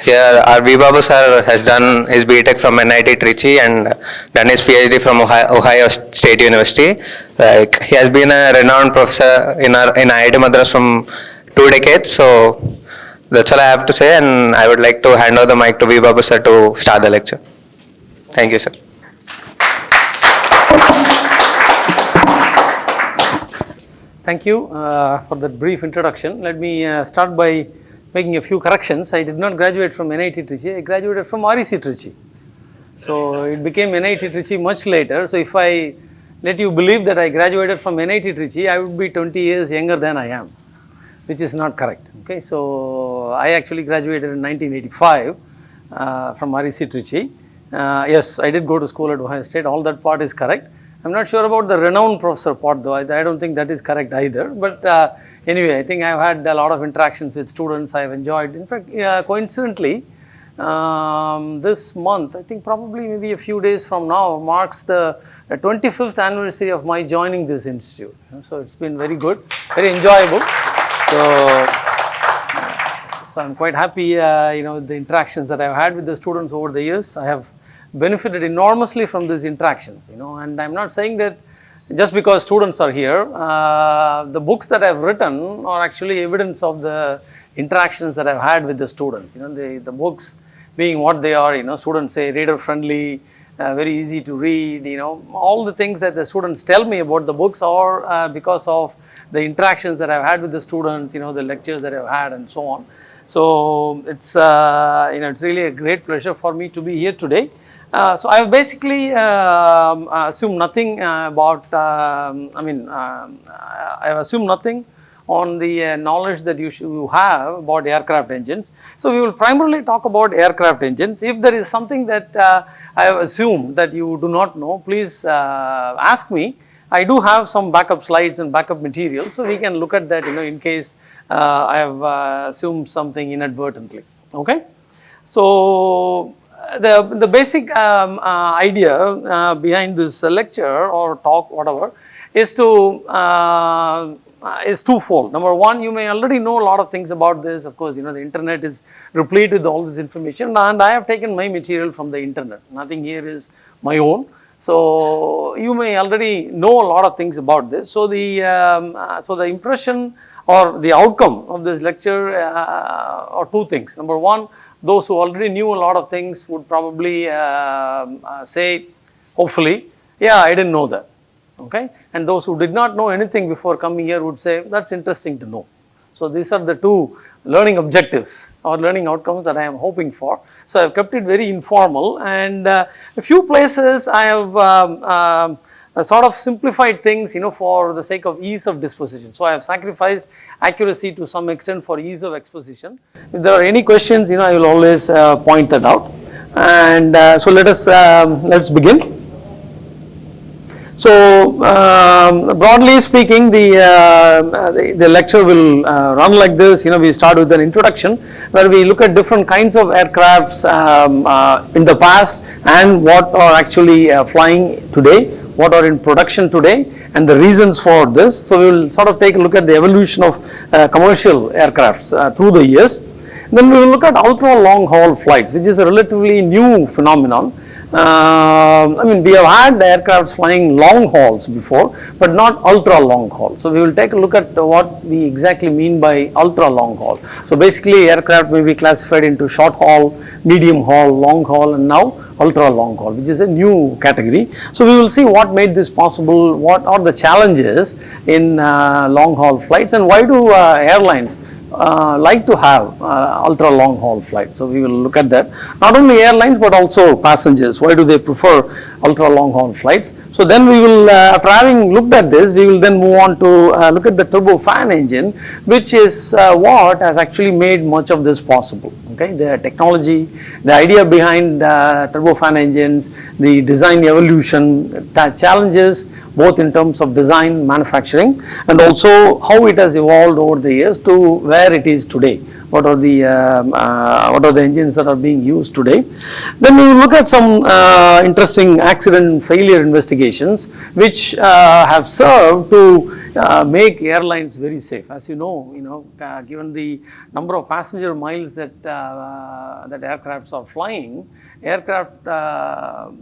Here, our Babu sir has done his BTech from NIT Trichy and done his PhD from Ohio State University. Like, he has been a renowned professor in IIT Madras from 2 decades. So that's all I have to say, and I would like to hand over the mic to Babu sir to start the lecture. Thank you, sir. Thank you for that brief introduction. Let me start by making a few corrections. I did not graduate from NIT Trichy, I graduated from REC Trichy. So it became NIT Trichy much later. So if I let you believe that I graduated from NIT Trichy, I would be 20 years younger than I am, which is not correct. Okay, so I actually graduated in 1985 from REC Trichy. Yes, I did go to school at Ohio State, all that part is correct. I'm not sure about the renowned professor part though, I don't think that is correct either. But anyway, I think I've had a lot of interactions with students, I've enjoyed. In fact, coincidentally, this month, I think probably maybe a few days from now, marks the 25th anniversary of my joining this institute. So it's been very good, very enjoyable. So I'm quite happy, with the interactions that I've had with the students over the years. I have benefited enormously from these interactions, and I'm not saying that just because students are here. The books that I've written are actually evidence of the interactions that I've had with the students. The books being what they are, students say reader friendly, very easy to read, all the things that the students tell me about the books are because of the interactions that I've had with the students, the lectures that I've had and so on. So it's, it's really a great pleasure for me to be here today. So I have basically assumed nothing about, I have assume nothing on the knowledge that you have about aircraft engines. So we will primarily talk about aircraft engines. If there is something that I have assumed that you do not know, please ask me. I do have some backup slides and backup material, so we can look at that, in case I have assumed something inadvertently. Okay. So the basic idea behind this lecture or talk, whatever, is is twofold. Number one, you may already know a lot of things about this. Of course, the internet is replete with all this information, and I have taken my material from the internet. Nothing here is my own. So you may already know a lot of things about this. So the impression or the outcome of this lecture are two things. Number one, those who already knew a lot of things would probably say, hopefully, yeah, I didn't know that. Okay, and those who did not know anything before coming here would say, that's interesting to know. So these are the two learning objectives or learning outcomes that I am hoping for. So I have kept it very informal, and a few places I have sort of simplified things, for the sake of ease of disposition. So I have sacrificed accuracy to some extent for ease of exposition. If there are any questions, I will always point that out. And so let's begin. So broadly speaking, the lecture will run like this. We start with an introduction where we look at different kinds of aircrafts in the past and what are actually flying today, what are in production today, and the reasons for this. So we will sort of take a look at the evolution of commercial aircrafts through the years. Then we will look at ultra long haul flights, which is a relatively new phenomenon. We have had aircrafts flying long hauls before, but not ultra long haul. So we will take a look at what we exactly mean by ultra long haul. So basically, aircraft may be classified into short haul, medium haul, long haul, and now ultra long haul, which is a new category. So we will see what made this possible, what are the challenges in long haul flights, and why do airlines like to have ultra long haul flights. So we will look at that. Not only airlines but also passengers. Why do they prefer ultra long haul flights? So then we will, after having looked at this, we will then move on to look at the turbofan engine, which is what has actually made much of this possible. Okay, the technology, the idea behind turbofan engines, the design evolution, the challenges both in terms of design, manufacturing, and also how it has evolved over the years to where it is today. What are the engines that are being used today? Then we will look at some interesting accident failure investigations, which have served to make airlines very safe. As you know, given the number of passenger miles that that aircrafts are flying, aircraft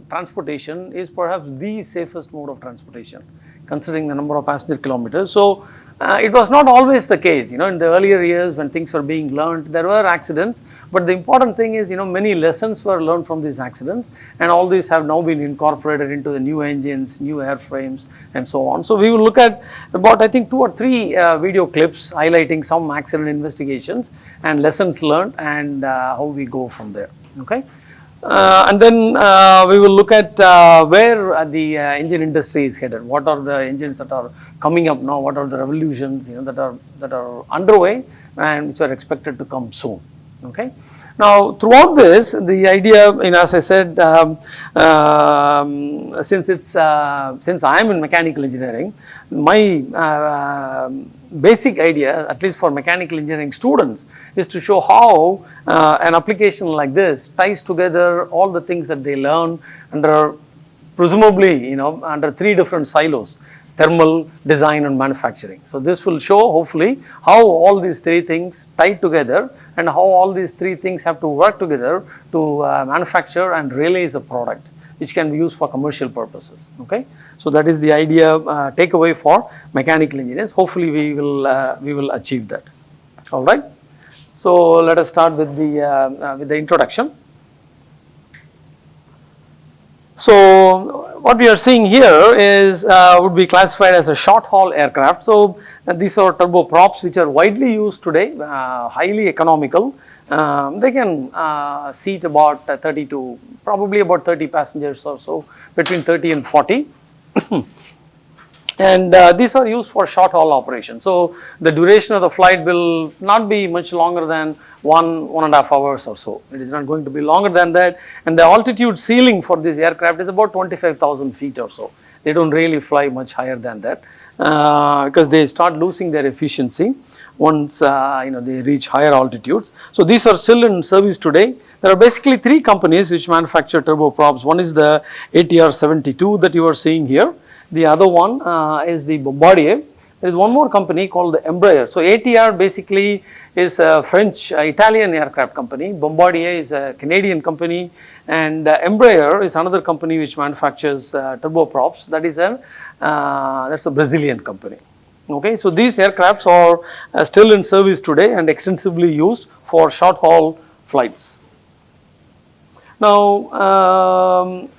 transportation is perhaps the safest mode of transportation, considering the number of passenger kilometers. So it was not always the case, in the earlier years when things were being learned, there were accidents, but the important thing is, many lessons were learned from these accidents, and all these have now been incorporated into the new engines, new airframes, and so on. So we will look at about, I think, 2 or 3 video clips highlighting some accident investigations and lessons learned, and how we go from there, okay. And then we will look at where the engine industry is headed. What are the engines that are coming up now? What are the revolutions that are underway and which are expected to come soon? Okay. Now, throughout this, the idea, as I said, since I am in mechanical engineering, my basic idea, at least for mechanical engineering students, is to show how an application like this ties together all the things that they learn under, presumably, under 3 different silos: thermal, design, and manufacturing. So this will show, hopefully, how all these 3 things tie together and how all these 3 things have to work together to manufacture and realize a product which can be used for commercial purposes. Okay, so that is the idea, takeaway for mechanical engineers. Hopefully, we will achieve that. All right. So let us start with the introduction. So what we are seeing here is would be classified as a short haul aircraft. So these are turboprops which are widely used today, highly economical. They can seat about 30 to probably about 30 passengers or so, between 30 and 40. And these are used for short haul operations. So the duration of the flight will not be much longer than 1.5 hours or so. It is not going to be longer than that. And the altitude ceiling for this aircraft is about 25,000 feet or so. They don't really fly much higher than that because they start losing their efficiency once they reach higher altitudes. So these are still in service today. There are basically 3 companies which manufacture turboprops. One is the ATR 72 that you are seeing here. The other one is the Bombardier. There is one more company called the Embraer. So ATR basically is a French, Italian aircraft company. Bombardier is a Canadian company, and Embraer is another company which manufactures turboprops. That's a Brazilian company. Okay, so these aircrafts are still in service today and extensively used for short haul flights. Now,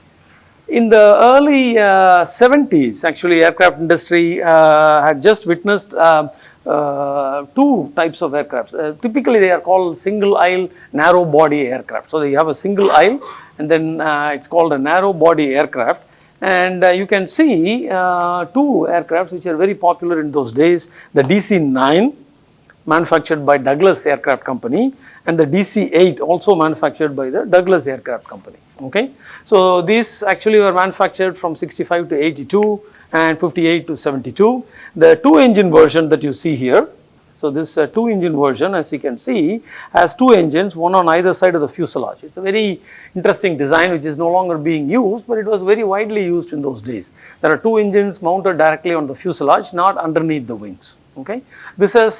in the early 70s, actually, aircraft industry had just witnessed 2 types of aircraft. Typically, they are called single aisle narrow body aircraft. So, you have a single aisle, and then it's called a narrow body aircraft. And you can see 2 aircrafts which are very popular in those days: the DC-9, manufactured by Douglas Aircraft Company, and the DC-8, also manufactured by the Douglas Aircraft Company. Okay, so these actually were manufactured from 65 to 82 and 58 to 72. The 2-engine version that you see here, so this 2-engine version, as you can see, has 2 engines, one on either side of the fuselage. It's a very interesting design which is no longer being used, but it was very widely used in those days. There are 2 engines mounted directly on the fuselage, not underneath the wings. Okay, this has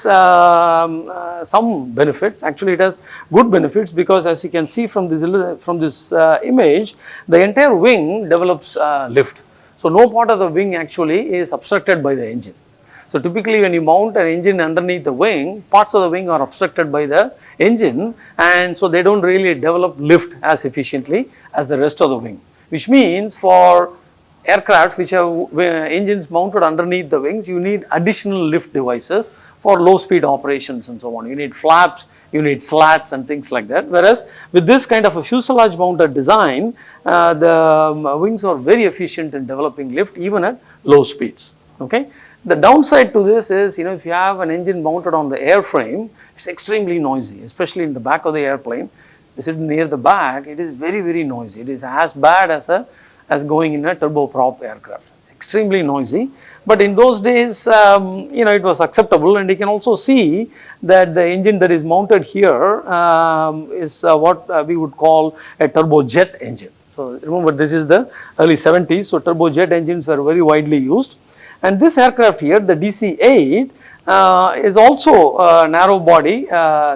some benefits. Actually, it has good benefits because, as you can see from this image, the entire wing develops lift. So no part of the wing actually is obstructed by the engine. So typically, when you mount an engine underneath the wing, parts of the wing are obstructed by the engine, and so they don't really develop lift as efficiently as the rest of the wing. Which means for aircraft which have engines mounted underneath the wings, you need additional lift devices for low speed operations and so on. You need flaps, you need slats and things like that. Whereas with this kind of a fuselage mounted design, the wings are very efficient in developing lift even at low speeds. Okay. The downside to this is, if you have an engine mounted on the airframe, it's extremely noisy, especially in the back of the airplane. You sit near the back, it is very, very noisy. It is as bad as going in a turboprop aircraft. It's extremely noisy, but in those days, it was acceptable, and you can also see that the engine that is mounted here is what we would call a turbojet engine. So remember, this is the early 70s, so turbojet engines were very widely used, And this aircraft here, the DC-8, is also a narrow body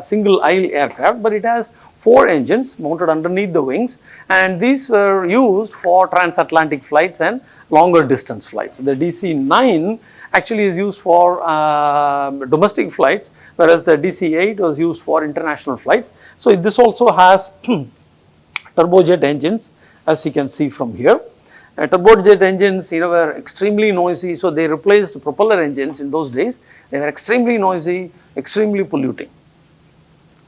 single aisle aircraft, but it has 4 engines mounted underneath the wings, and these were used for transatlantic flights and longer distance flights. The DC-9 actually is used for domestic flights, whereas the DC-8 was used for international flights. So this also has turbojet engines, as you can see from here. Turbojet engines, were extremely noisy, so they replaced propeller engines in those days. They were extremely noisy, extremely polluting.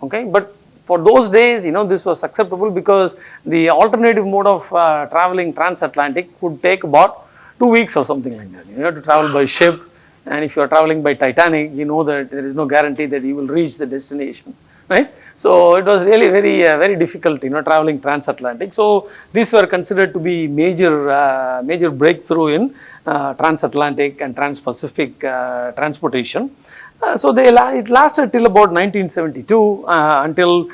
Okay, but for those days, this was acceptable because the alternative mode of traveling transatlantic would take about 2 weeks or something like that. You have to travel by ship, and if you are traveling by Titanic, you know that there is no guarantee that you will reach the destination, right? So it was really very difficult, traveling transatlantic. So these were considered to be major breakthrough in transatlantic and trans-Pacific transportation. So it lasted till about 1972 until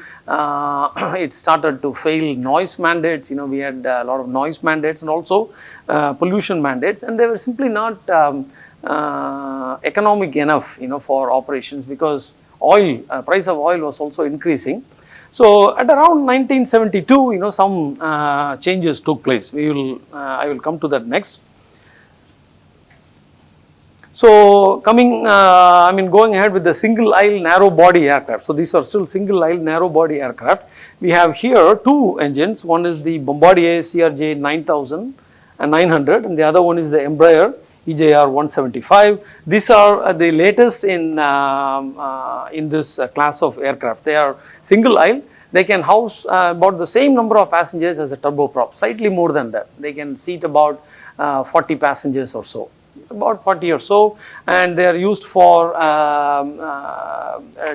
it started to fail noise mandates. We had a lot of noise mandates and also pollution mandates, and they were simply not economic enough, for operations, because price of oil was also increasing. So at around 1972, some changes took place. I will come to that next. So going ahead with the single aisle narrow body aircraft. So these are still single aisle narrow body aircraft. We have here 2 engines. One is the Bombardier CRJ 9900 and the other one is the Embraer EJR 175. These are the latest in this class of aircraft. They are single aisle. They can house about the same number of passengers as a turboprop, slightly more than that. They can seat about 40 passengers or so, about 40 or so, and they are used for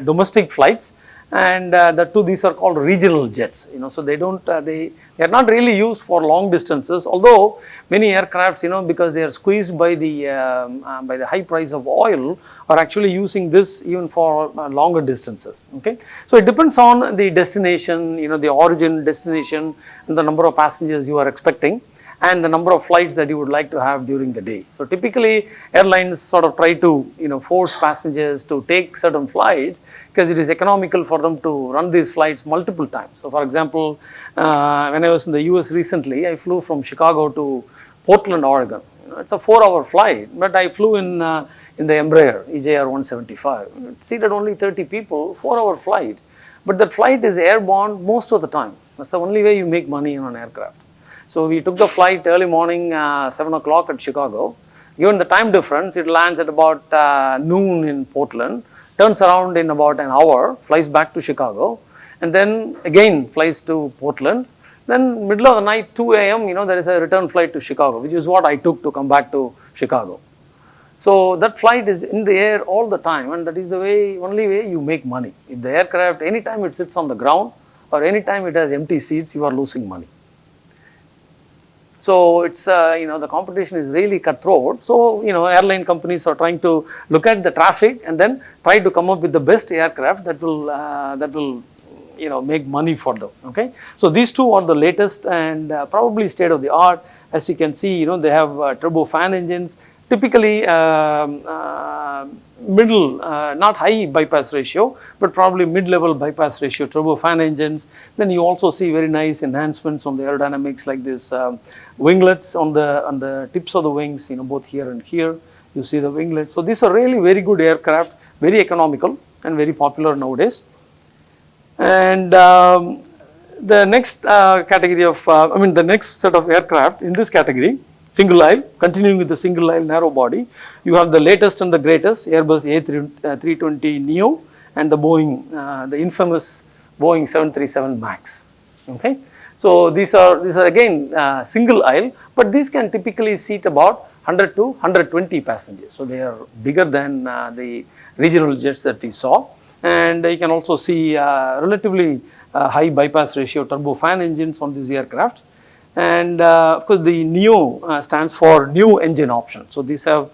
domestic flights, and these are called regional jets. So they are not really used for long distances, although many aircrafts, because they are squeezed by the high price of oil, are actually using this even for longer distances. Okay, so it depends on the destination, the origin destination, and the number of passengers you are expecting, and the number of flights that you would like to have during the day. So typically airlines sort of try to force passengers to take certain flights because it is economical for them to run these flights multiple times. So for example, when I was in the US recently, I flew from Chicago to Portland, Oregon. It's a 4-hour flight, but I flew in the Embraer EJR 175. It seated only 30 people, 4-hour flight, but that flight is airborne most of the time. That's the only way you make money on an aircraft. So we took the flight early morning, 7 o'clock at Chicago. Given the time difference, it lands at about noon in Portland, turns around in about an hour, flies back to Chicago, and then again flies to Portland. Then middle of the night, 2 a.m., there is a return flight to Chicago, which is what I took to come back to Chicago. So that flight is in the air all the time, and that is the only way you make money. If the aircraft, anytime it sits on the ground or anytime it has empty seats, you are losing money. So it's the competition is really cutthroat. So airline companies are trying to look at the traffic and then try to come up with the best aircraft that will make money for them. Okay, so these two are the latest and probably state of the art. As you can see, they have turbofan engines, typically middle, not high bypass ratio, but probably mid-level bypass ratio turbofan engines. Then you also see very nice enhancements on the aerodynamics, like this winglets on the tips of the wings, both here and here. You see the winglets. So these are really very good aircraft, very economical and very popular nowadays. And the next category of, the next set of aircraft in this category, single aisle, continuing with the single aisle narrow body, you have the latest and the greatest Airbus A320neo and the Boeing, the infamous Boeing 737 MAX. Okay, so these are again single aisle, but these can typically seat about 100 to 120 passengers. So they are bigger than the regional jets that we saw, and you can also see relatively high bypass ratio turbofan engines on these aircraft. And of course, the NEO stands for new engine option. So these have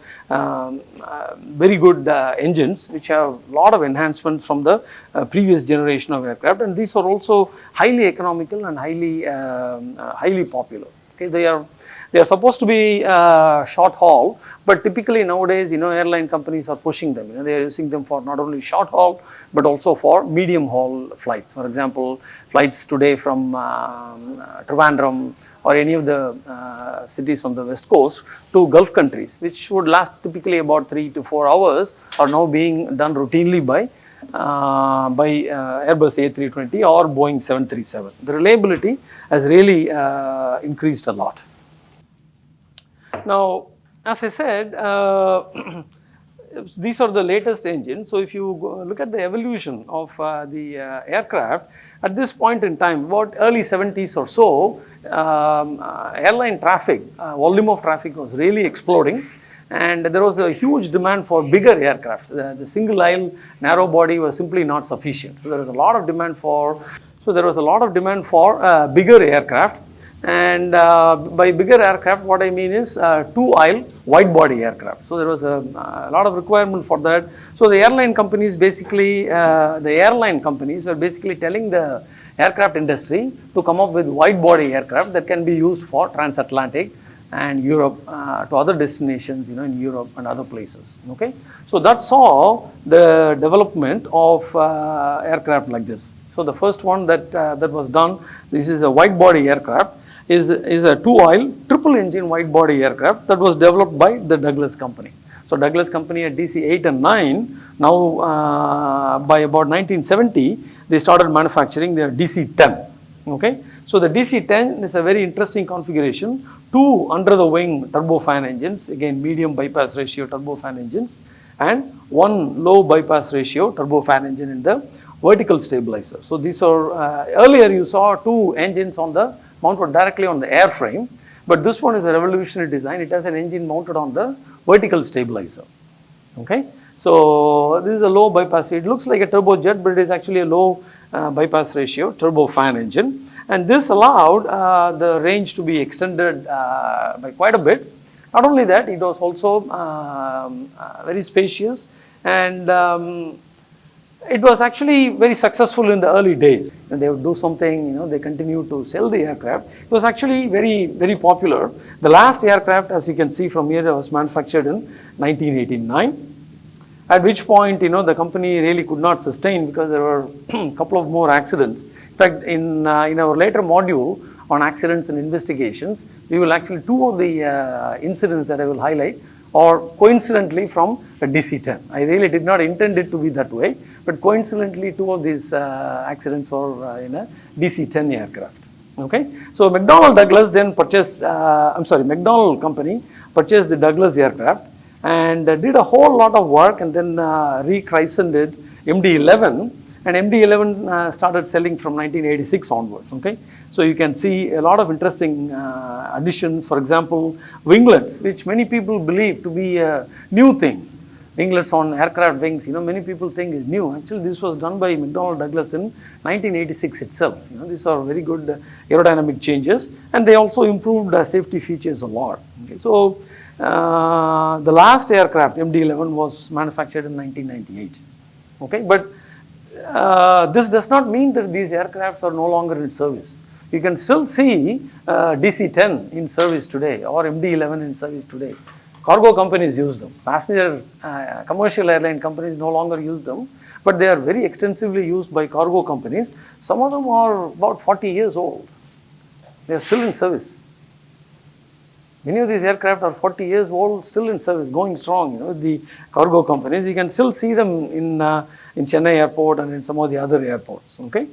very good engines which have a lot of enhancements from the previous generation of aircraft, and these are also highly economical and highly popular. Okay, they are They are supposed to be short haul, but typically nowadays, airline companies are pushing them. They are using them for not only short haul, but also for medium haul flights. For example, flights today from Trivandrum or any of the cities on the west coast to Gulf countries, which would last typically about 3 to 4 hours, are now being done routinely by Airbus A320 or Boeing 737. The reliability has really increased a lot. Now, as I said, these are the latest engines. So, if you look at the evolution of the aircraft, at this point in time, about early 70s or so, airline traffic, volume of traffic was really exploding, and there was a huge demand for bigger aircraft. The single aisle narrow body was simply not sufficient. So, there was a lot of demand for bigger aircraft. And by bigger aircraft, what I mean is two-aisle wide-body aircraft. So there was a lot of requirement for that. So the airline companies were basically telling the aircraft industry to come up with wide-body aircraft that can be used for transatlantic and Europe to other destinations, in Europe and other places. Okay, so that saw the development of aircraft like this. So the first one that was done, this is a wide-body aircraft. Is a two-aisle triple engine wide-body aircraft that was developed by the Douglas company. So Douglas company at DC 8 and 9, now by about 1970, they started manufacturing their DC 10. Okay, so the DC 10 is a very interesting configuration. Two under the wing turbofan engines, again medium bypass ratio turbofan engines, and one low bypass ratio turbofan engine in the vertical stabilizer. So these are earlier you saw two engines mounted directly on the airframe, but this one is a revolutionary design. It has an engine mounted on the vertical stabilizer. Okay, so this is a low bypass. It looks like a turbojet, but it is actually a low bypass ratio turbofan engine, and this allowed the range to be extended by quite a bit. Not only that, it was also very spacious, and it was actually very successful in the early days. And they would do something, they continue to sell the aircraft. It was actually very, very popular. The last aircraft, as you can see from here, was manufactured in 1989. At which point, the company really could not sustain because there were a couple of more accidents. In fact, in our later module on accidents and investigations, we will actually, two of the incidents that I will highlight are coincidentally from a DC-10. I really did not intend it to be that way, but coincidentally two of these accidents are in a DC-10 aircraft. Okay, so McDonnell Douglas then purchased, McDonnell company purchased the Douglas aircraft and did a whole lot of work, and then rechristened it MD-11, and MD-11 started selling from 1986 onwards. Okay, so you can see a lot of interesting additions. For example, winglets, which many people believe to be a new thing. Winglets on aircraft wings, many people think is new. Actually, this was done by McDonnell Douglas in 1986 itself. These are very good aerodynamic changes, and they also improved safety features a lot. Okay, so the last aircraft, MD-11, was manufactured in 1998. Okay, but this does not mean that these aircrafts are no longer in service. You can still see DC-10 in service today or MD-11 in service today. Cargo companies use them. Passenger commercial airline companies no longer use them, but they are very extensively used by cargo companies. Some of them are about 40 years old. They are still in service. Many of these aircraft are 40 years old, still in service, going strong. The cargo companies, you can still see them in Chennai airport and in some of the other airports. Okay.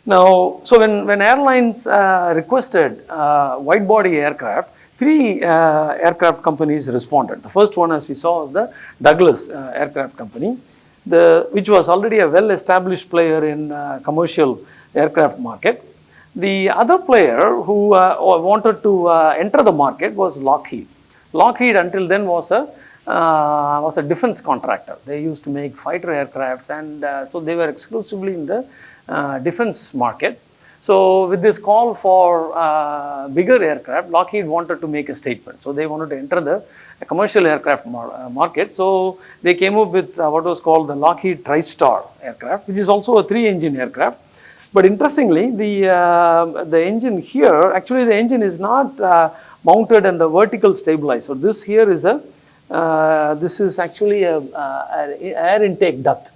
Now, so when airlines requested wide body aircraft, three aircraft companies responded. The first one, as we saw, was the Douglas Aircraft Company, which was already a well-established player in commercial aircraft market. The other player who wanted to enter the market was Lockheed. Lockheed until then was a defense contractor. They used to make fighter aircrafts, and so they were exclusively in the defense market. So with this call for bigger aircraft, Lockheed wanted to make a statement. So they wanted to enter the commercial aircraft market. So they came up with what was called the Lockheed TriStar aircraft, which is also a 3-engine aircraft. But interestingly, the engine here, actually the engine is not mounted on the vertical stabilizer. This here is this is actually a air intake duct,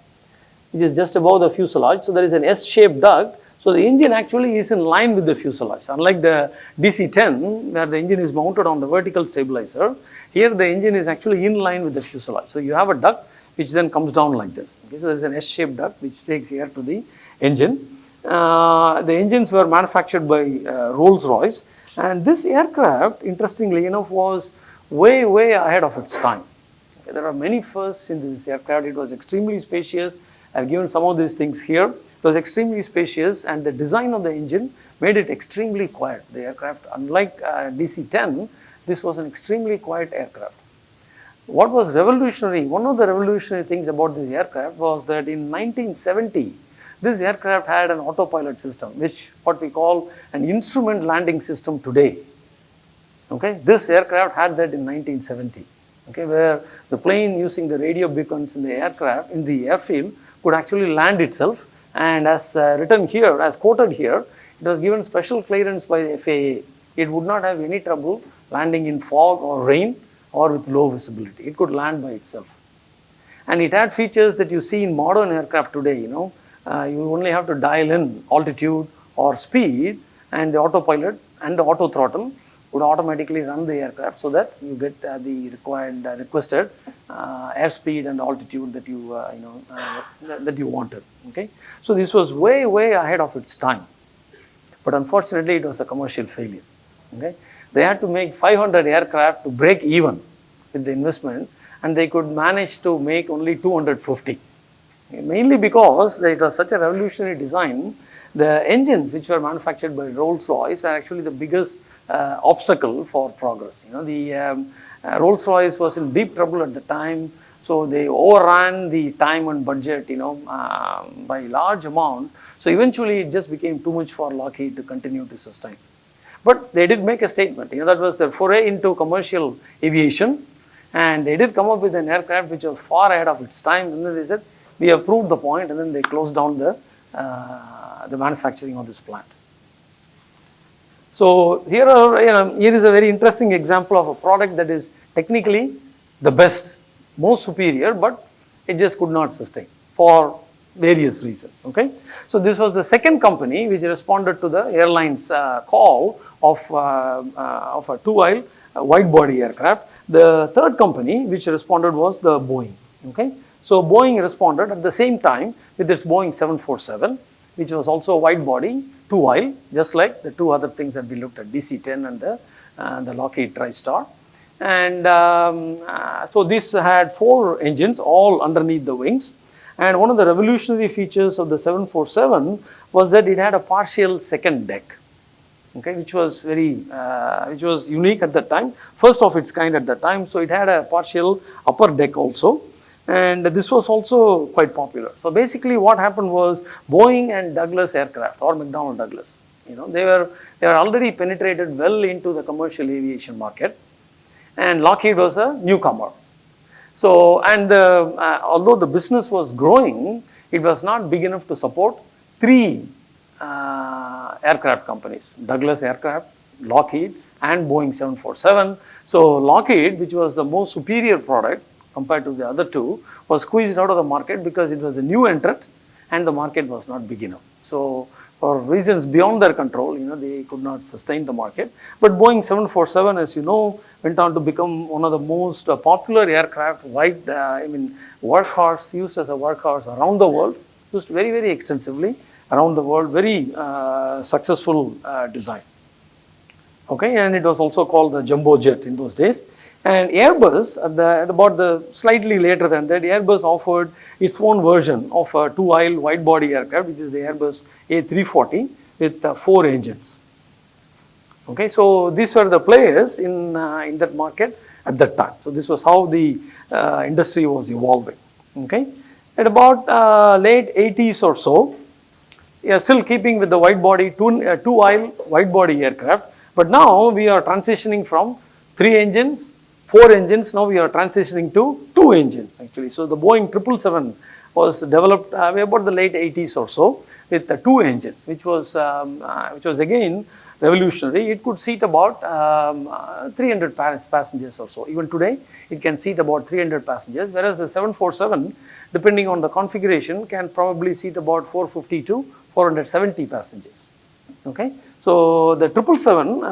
which is just above the fuselage. So there is an S-shaped duct. So the engine actually is in line with the fuselage. Unlike the DC-10, where the engine is mounted on the vertical stabilizer, here the engine is actually in line with the fuselage. So you have a duct which then comes down like this. Okay, so there is an S-shaped duct which takes air to the engine. The engines were manufactured by Rolls-Royce, and this aircraft, interestingly enough, was way ahead of its time. Okay, there are many firsts in this aircraft. It was extremely spacious. I've given some of these things here. It was extremely spacious, and the design of the engine made it extremely quiet. The aircraft, unlike DC-10, this was an extremely quiet aircraft. What was revolutionary, one of the revolutionary things about this aircraft was that in 1970, this aircraft had an autopilot system, which what we call an instrument landing system today. Okay, this aircraft had that in 1970. Okay, where the plane using the radio beacons in the aircraft, in the airfield, could actually land itself. And as written here, as quoted here, it was given special clearance by the FAA. It would not have any trouble landing in fog or rain or with low visibility. It could land by itself. And it had features that you see in modern aircraft today, you only have to dial in altitude or speed, and the autopilot and the auto throttle would automatically run the aircraft so that you get the requested airspeed and altitude that you that you wanted. Okay, so this was way ahead of its time, but unfortunately it was a commercial failure. Okay, they had to make 500 aircraft to break even with the investment, and they could manage to make only 250. Mainly because it was such a revolutionary design. The engines which were manufactured by Rolls-Royce were actually the biggest obstacle for progress. Rolls-Royce was in deep trouble at the time, so they overran the time and budget, by large amount. So eventually it just became too much for Lockheed to continue to sustain. But they did make a statement, that was their foray into commercial aviation, and they did come up with an aircraft which was far ahead of its time, and then they said, we have proved the point, and then they closed down the manufacturing of this plant. So here is a very interesting example of a product that is technically the best, most superior, but it just could not sustain for various reasons. Okay, so this was the second company which responded to the airline's call of a two-aisle wide-body aircraft. The third company which responded was the Boeing. Okay, so Boeing responded at the same time with its Boeing 747, which was also wide-body, two-aisle, just like the two other things that we looked at, DC-10 and the Lockheed TriStar. And so this had 4 engines all underneath the wings. And one of the revolutionary features of the 747 was that it had a partial second deck, okay, which was which was unique at that time, first of its kind at that time. So it had a partial upper deck also, and this was also quite popular. So basically, what happened was Boeing and Douglas aircraft, or McDonnell Douglas, they were already penetrated well into the commercial aviation market, and Lockheed was a newcomer. So, and although the business was growing, it was not big enough to support 3 aircraft companies, Douglas Aircraft, Lockheed, and Boeing 747. So Lockheed, which was the most superior product compared to the other 2, was squeezed out of the market because it was a new entrant and the market was not big enough. So for reasons beyond their control, they could not sustain the market. But Boeing 747, as you know, went on to become one of the most popular aircraft, workhorse, used as a workhorse around the world, used very extensively around the world, very successful design. Okay, and it was also called the jumbo jet in those days. And Airbus, at about slightly later than that, Airbus offered its own version of a two-aisle wide-body aircraft, which is the Airbus A340 with 4 engines. Okay, so these were the players in that market at that time. So this was how the industry was evolving. Okay, at about late 80s or so, still keeping with the wide-body two-aisle wide-body aircraft, but now we are transitioning from 3 engines, 4 engines. Now we are transitioning to 2 engines actually. So the Boeing 777 was developed about the late 80s or so with 2 engines, which was again revolutionary. It could seat about 300 passengers or so. Even today, it can seat about 300 passengers, whereas the 747, depending on the configuration, can probably seat about 450 to 470 passengers. Okay, so the 777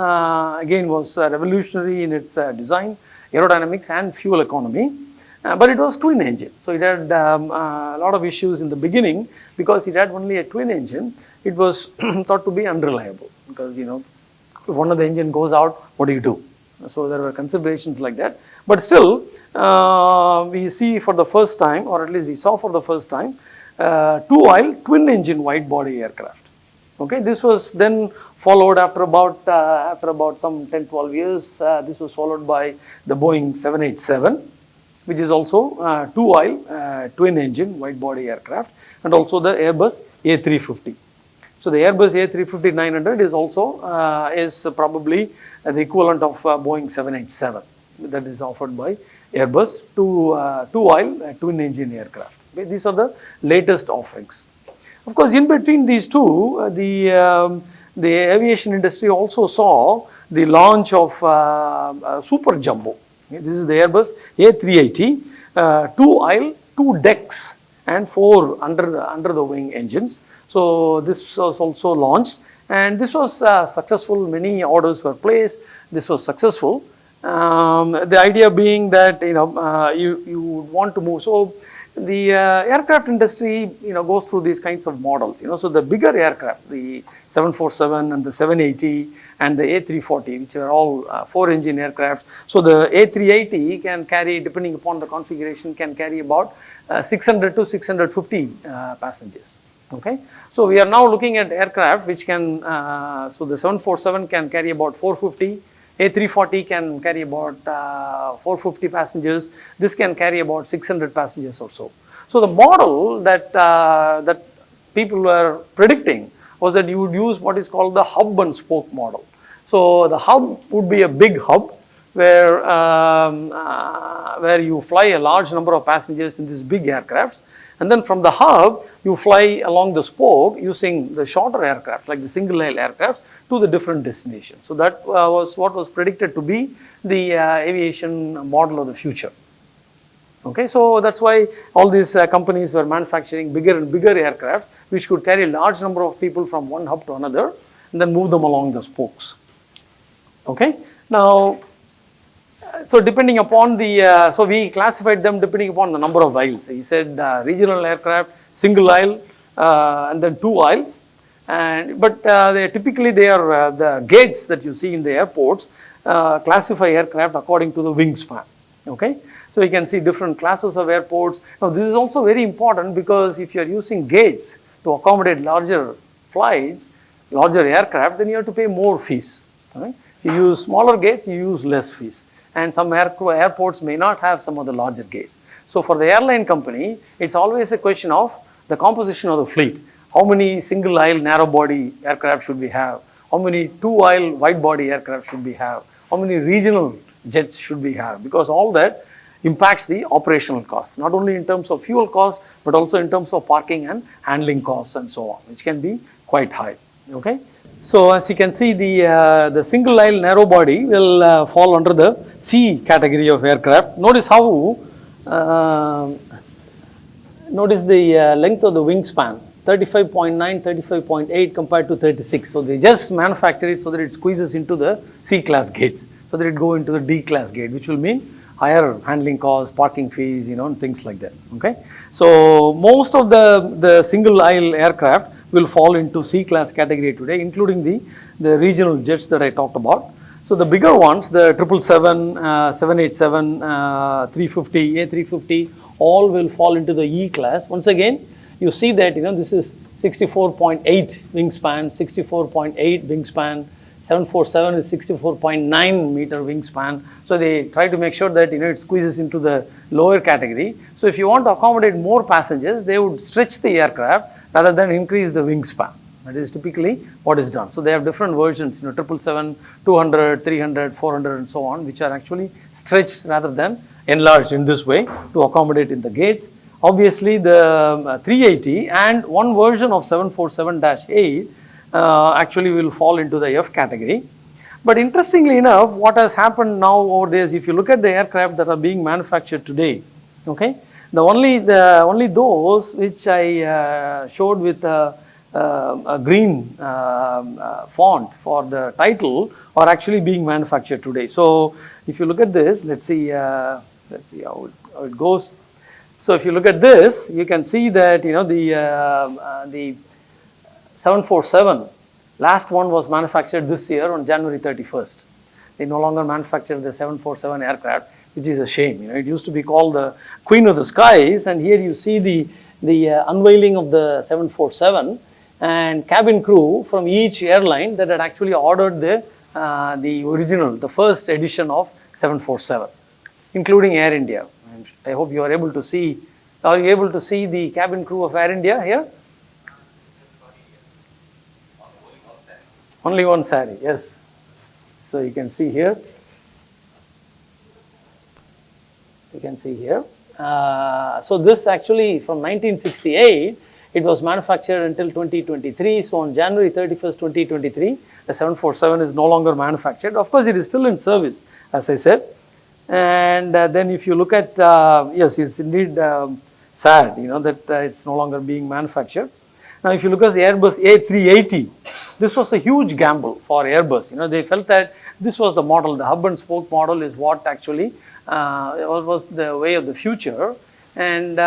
again was revolutionary in its design, aerodynamics, and fuel economy. But it was twin engine, so it had a lot of issues in the beginning because it had only a twin engine. It was thought to be unreliable because if one of the engine goes out, what do you do? So there were considerations like that. But still, we see for the first time, or at least we saw for the first time, two-aisle twin engine wide body aircraft. Okay, this was then followed after about some 10-12 years. This was followed by the Boeing 787. Which is also two-aisle twin engine wide body aircraft, and also the Airbus A350. So the Airbus A350-900 is also is probably the equivalent of Boeing 787 that is offered by Airbus, two-aisle twin engine aircraft. Okay, these are the latest offerings. Of course, in between these two, the aviation industry also saw the launch of Super Jumbo. This is the Airbus A380, two-aisle, 2 decks, and 4 under the wing engines. So this was also launched, and this was successful. Many orders were placed. This was successful. The idea being that you want to move. So the aircraft industry goes through these kinds of models. So the bigger aircraft, the 747 and the 780 and the A340, which are all 4-engine aircraft. So the A380 can carry, depending upon the configuration, can carry about 600 to 650 passengers. Okay, so we are now looking at aircraft which can. So the 747 can carry about 450. A340 can carry about 450 passengers. This can carry about 600 passengers or so. So the model that people were predicting was that you would use what is called the hub and spoke model. So the hub would be a big hub where you fly a large number of passengers in these big aircrafts, and then from the hub you fly along the spoke using the shorter aircraft like the single aisle aircraft to the different destinations. So that was what was predicted to be the aviation model of the future. Okay, so that's why all these companies were manufacturing bigger and bigger aircrafts which could carry a large number of people from one hub to another and then move them along the spokes. Okay, now, so depending upon the, so we classified them depending upon the number of aisles. He said regional aircraft, single aisle, and then 2 aisles. But typically they are the gates that you see in the airports classify aircraft according to the wingspan. Okay, so you can see different classes of airports. Now this is also very important because if you are using gates to accommodate larger flights, larger aircraft, then you have to pay more fees. Right? If you use smaller gates, you use less fees. And some airports may not have some of the larger gates. So for the airline company, it's always a question of the composition of the fleet. How many single aisle narrow body aircraft should we have? How many 2-aisle wide body aircraft should we have? How many regional jets should we have? Because all that impacts the operational costs, not only in terms of fuel costs, but also in terms of parking and handling costs and so on, which can be quite high. Okay. So as you can see, the single aisle narrow body will fall under the C category of aircraft. Notice how, notice the length of the wingspan, 35.9, 35.8 compared to 36. So they just manufacture it so that it squeezes into the C class gates, so that it go into the D class gate, which will mean higher handling costs, parking fees, and things like that. Okay. So most of the single aisle aircraft will fall into C class category today, including the regional jets that I talked about. So the bigger ones, the 777, 787, 350, A350, all will fall into the E class. Once again, you see that this is 64.8 wingspan, 64.8 wingspan, 747 is 64.9 meter wingspan. So they try to make sure that it squeezes into the lower category. So if you want to accommodate more passengers, they would stretch the aircraft rather than increase the wingspan. That is typically what is done. So they have different versions, 777, 200, 300, 400 and so on, which are actually stretched rather than enlarged in this way to accommodate in the gates. Obviously the 380 and one version of 747-8 actually will fall into the F category. But interestingly enough, what has happened now over there is, if you look at the aircraft that are being manufactured today, okay, the only those which I showed with a green font for the title are actually being manufactured today. So if you look at this, let's see how it goes. So if you look at this, you can see that the 747, last one was manufactured this year on January 31st. They no longer manufacture the 747 aircraft, which is a shame. It used to be called the Queen of the Skies, and here you see the unveiling of the 747 and cabin crew from each airline that had actually ordered the original, the first edition of 747, including Air India. I hope you are able to see. Are you able to see the cabin crew of Air India here? Only one sari, yes. So you can see here. You can see here. So this actually from 1968, it was manufactured until 2023. So on January 31st, 2023, the 747 is no longer manufactured. Of course, it is still in service, as I said. And then if you look at, yes, it's indeed sad, that it's no longer being manufactured. Now, if you look at the Airbus A380, this was a huge gamble for Airbus. They felt that this was the model, the hub and spoke model is what actually was the way of the future. And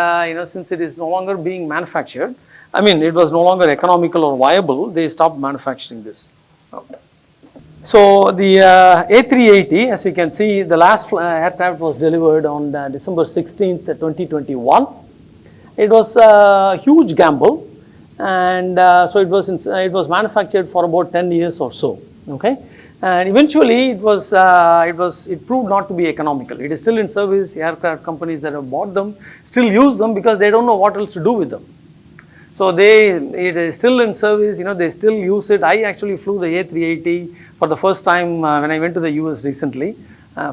since it is no longer being manufactured, it was no longer economical or viable, they stopped manufacturing this. So the A380, as you can see, the last aircraft was delivered on December 16th, 2021. It was a huge gamble, and so it was manufactured for about 10 years or so. Okay, and eventually it proved not to be economical. It is still in service. Aircraft companies that have bought them still use them because they don't know what else to do with them. So it is still in service. They still use it. I actually flew the A380 for the first time when I went to the US recently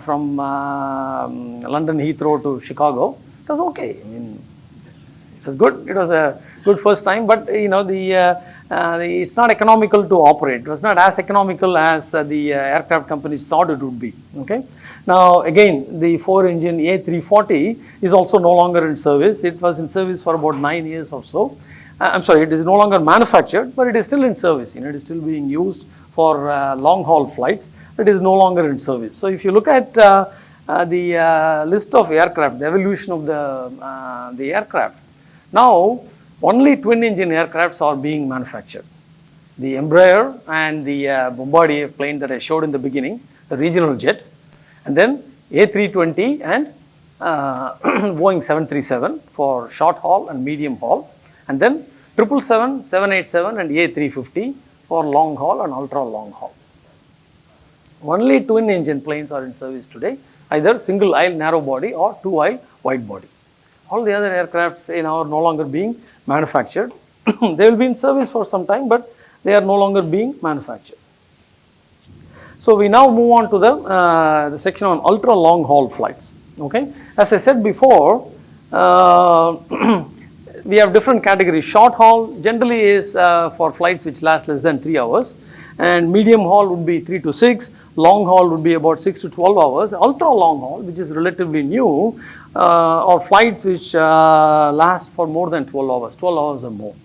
from London Heathrow to Chicago. It was okay. It was good. It was a good first time, but it's not economical to operate. It was not as economical as the aircraft companies thought it would be. Okay. Now again, the 4-engine A340 is also no longer in service. It was in service for about 9 years or so. I'm sorry, it is no longer manufactured, but it is still in service. It is still being used for long-haul flights. It is no longer in service. So if you look at the list of aircraft, the evolution of the aircraft, now only twin-engine aircrafts are being manufactured. The Embraer and the Bombardier plane that I showed in the beginning, the regional jet, and then A320 and Boeing 737 for short haul and medium haul, and then 777, 787 and A350 for long haul and ultra long haul. Only twin engine planes are in service today, either single aisle narrow body or two aisle wide body. All the other aircrafts are no longer being manufactured. They will be in service for some time, but they are no longer being manufactured. So we now move on to the section on ultra long haul flights. Okay, as I said before, we have different categories. Short haul generally is for flights which last less than 3 hours, and medium haul would be 3 to 6. Long haul would be about 6 to 12 hours. Ultra long haul, which is relatively new, or flights which last for more than 12 hours, 12 hours or more.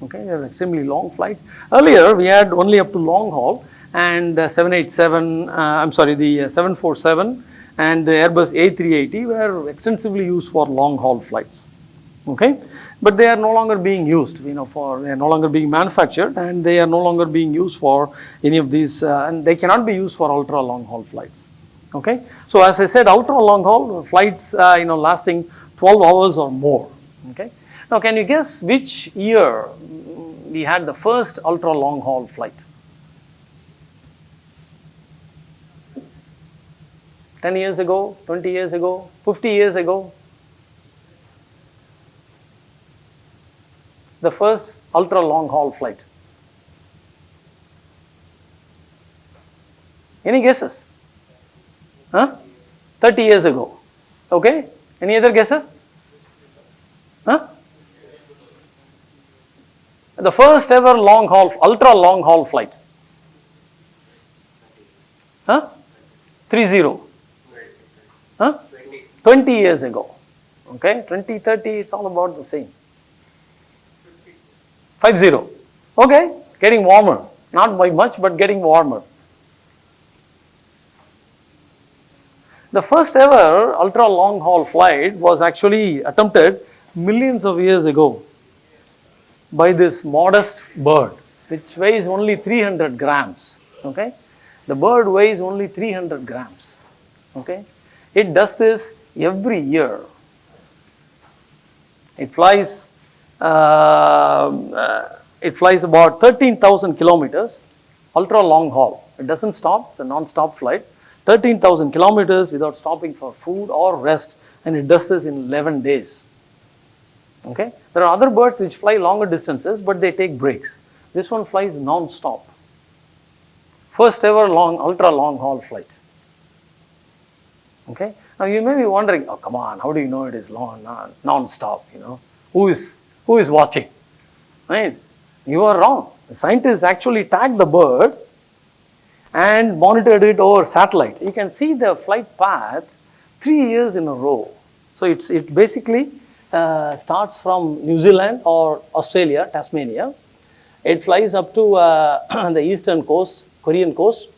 Okay, they are extremely long flights. Earlier, we had only up to long haul, and the 747 and the Airbus A380 were extensively used for long haul flights. Okay, but they are no longer being used, they are no longer being manufactured, and they are no longer being used for any of these, and they cannot be used for ultra long haul flights. Okay, so as I said, ultra long haul flights, lasting 12 hours or more. Okay, now can you guess which year we had the first ultra long haul flight? 10 years ago, 20 years ago, 50 years ago? The first ultra long haul flight. Any guesses? 30 years ago. Okay, any other guesses? The first ever long haul, ultra long haul flight. Huh? 30. Huh? 20 years ago. Okay, 20, 30, it's all about the same. 50. Okay, getting warmer. Not by much, but getting warmer. The first ever ultra long haul flight was actually attempted millions of years ago by this modest bird, which weighs only 300 grams. Okay, the bird weighs only 300 grams. Okay, it does this every year. It flies about 13,000 kilometers, ultra long haul. It doesn't stop, it's a non-stop flight. 13,000 kilometers without stopping for food or rest, and it does this in 11 days. Okay? There are other birds which fly longer distances, but they take breaks. This one flies non-stop. First ever ultra long haul flight. Okay? Now you may be wondering, oh come on, how do you know it is non-stop? You know, who is watching? Right? You are wrong. The scientists actually tagged the bird and monitored it over satellite. You can see the flight path 3 years in a row. So it basically starts from New Zealand or Australia, Tasmania. It flies up to the eastern coast, Korean coast.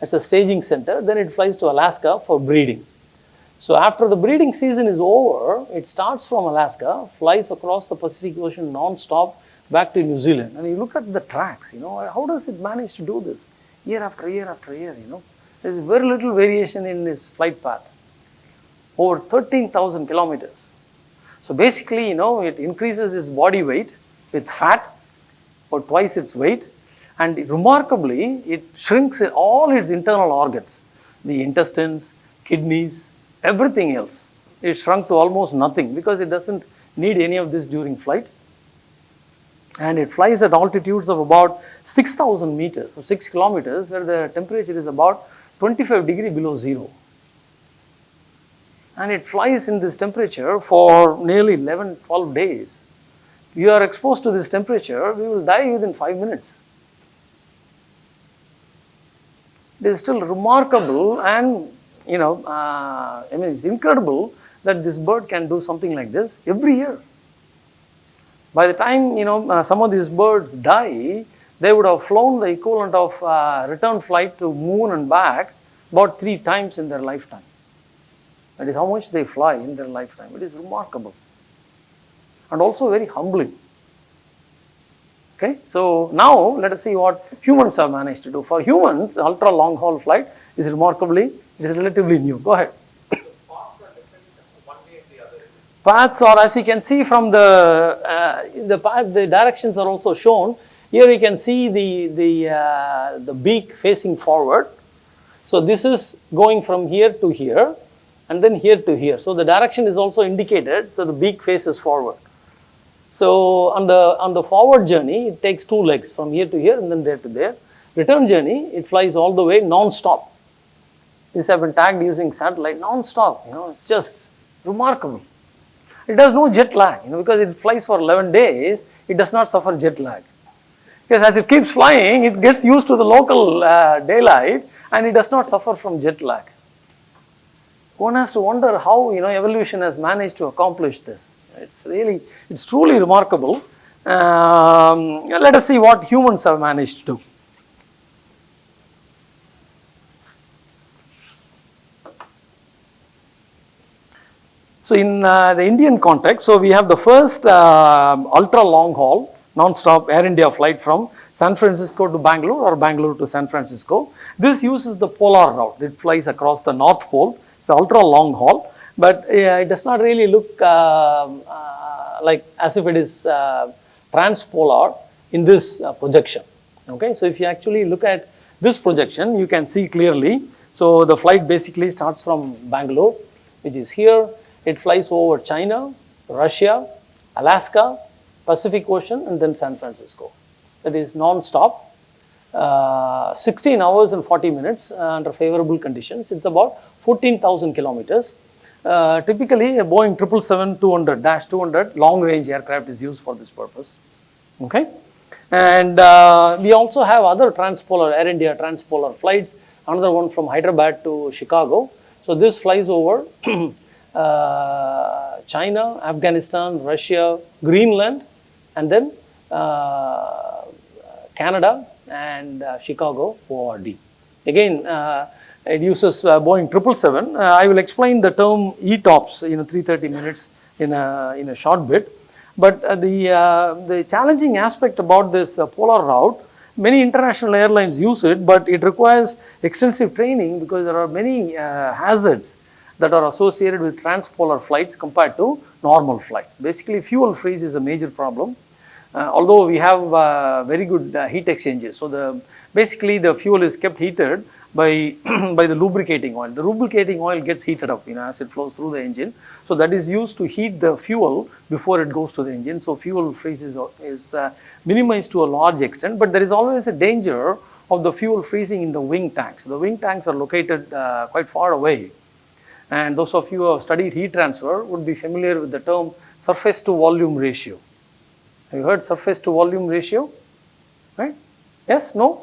It's a staging center. Then it flies to Alaska for breeding. So after the breeding season is over, it starts from Alaska, flies across the Pacific Ocean non-stop back to New Zealand. And you look at the tracks, you know, how does it manage to do this? Year after year after year, you know. There's very little variation in its flight path. Over 13,000 kilometers. So basically, you know, it increases its body weight with fat, or twice its weight. And remarkably, it shrinks all its internal organs, the intestines, kidneys, everything else. It shrunk to almost nothing because it doesn't need any of this during flight. And it flies at altitudes of about 6,000 meters, or 6 kilometers, where the temperature is about 25 degrees below zero. And it flies in this temperature for nearly 11-12 days. If you are exposed to this temperature, we will die within 5 minutes. It is still remarkable, and you know, I mean, it's incredible that this bird can do something like this every year. By the time, you know, some of these birds die, they would have flown the equivalent of return flight to moon and back about 3 times in their lifetime. That is how much they fly in their lifetime. It is remarkable and also very humbling. Okay, so now let us see what humans have managed to do. For humans, ultra long haul flight is relatively new. Go ahead. Paths are, as you can see from the path, the directions are also shown. Here you can see the beak facing forward. So this is going from here to here, and then here to here. So the direction is also indicated, so the beak faces forward. So on the forward journey, it takes 2 legs from here to here and then there to there. Return journey, it flies all the way non-stop. These have been tagged using satellite non-stop. You know, it's just remarkable. It does no jet lag, you know, because it flies for 11 days. It does not suffer jet lag. Because as it keeps flying, it gets used to the local daylight, and it does not suffer from jet lag. One has to wonder how, you know, evolution has managed to accomplish this. It's truly remarkable. Let us see what humans have managed to do. So in the Indian context, so we have the first ultra long haul non-stop Air India flight from San Francisco to Bangalore or Bangalore to San Francisco. This uses the polar route. It flies across the North Pole. It's an ultra long haul, but it does not really look like as if it is transpolar in this projection. Okay, so if you actually look at this projection, you can see clearly. So the flight basically starts from Bangalore, which is here. It flies over China, Russia, Alaska, Pacific Ocean, and then San Francisco. That is non-stop, 16 hours and 40 minutes under favorable conditions. It's about 14,000 kilometers. Typically, a Boeing 777-200-200 long-range aircraft is used for this purpose. Okay, and we also have other transpolar, Air India transpolar flights, another one from Hyderabad to Chicago. So this flies over China, Afghanistan, Russia, Greenland, and then Canada and Chicago ORD. Again, it uses Boeing 777. I will explain the term ETOPS in 330 minutes in a short bit. But the challenging aspect about this polar route, many international airlines use it, but it requires extensive training because there are many hazards that are associated with transpolar flights compared to normal flights. Basically, fuel freeze is a major problem. Although we have very good heat exchangers, so basically the fuel is kept heated by by the lubricating oil. The lubricating oil gets heated up, as it flows through the engine. So that is used to heat the fuel before it goes to the engine. So fuel freeze is minimized to a large extent, but there is always a danger of the fuel freezing in the wing tanks. The wing tanks are located quite far away, and those of you who have studied heat transfer would be familiar with the term surface to volume ratio. Have you heard surface to volume ratio? Right? Yes? No?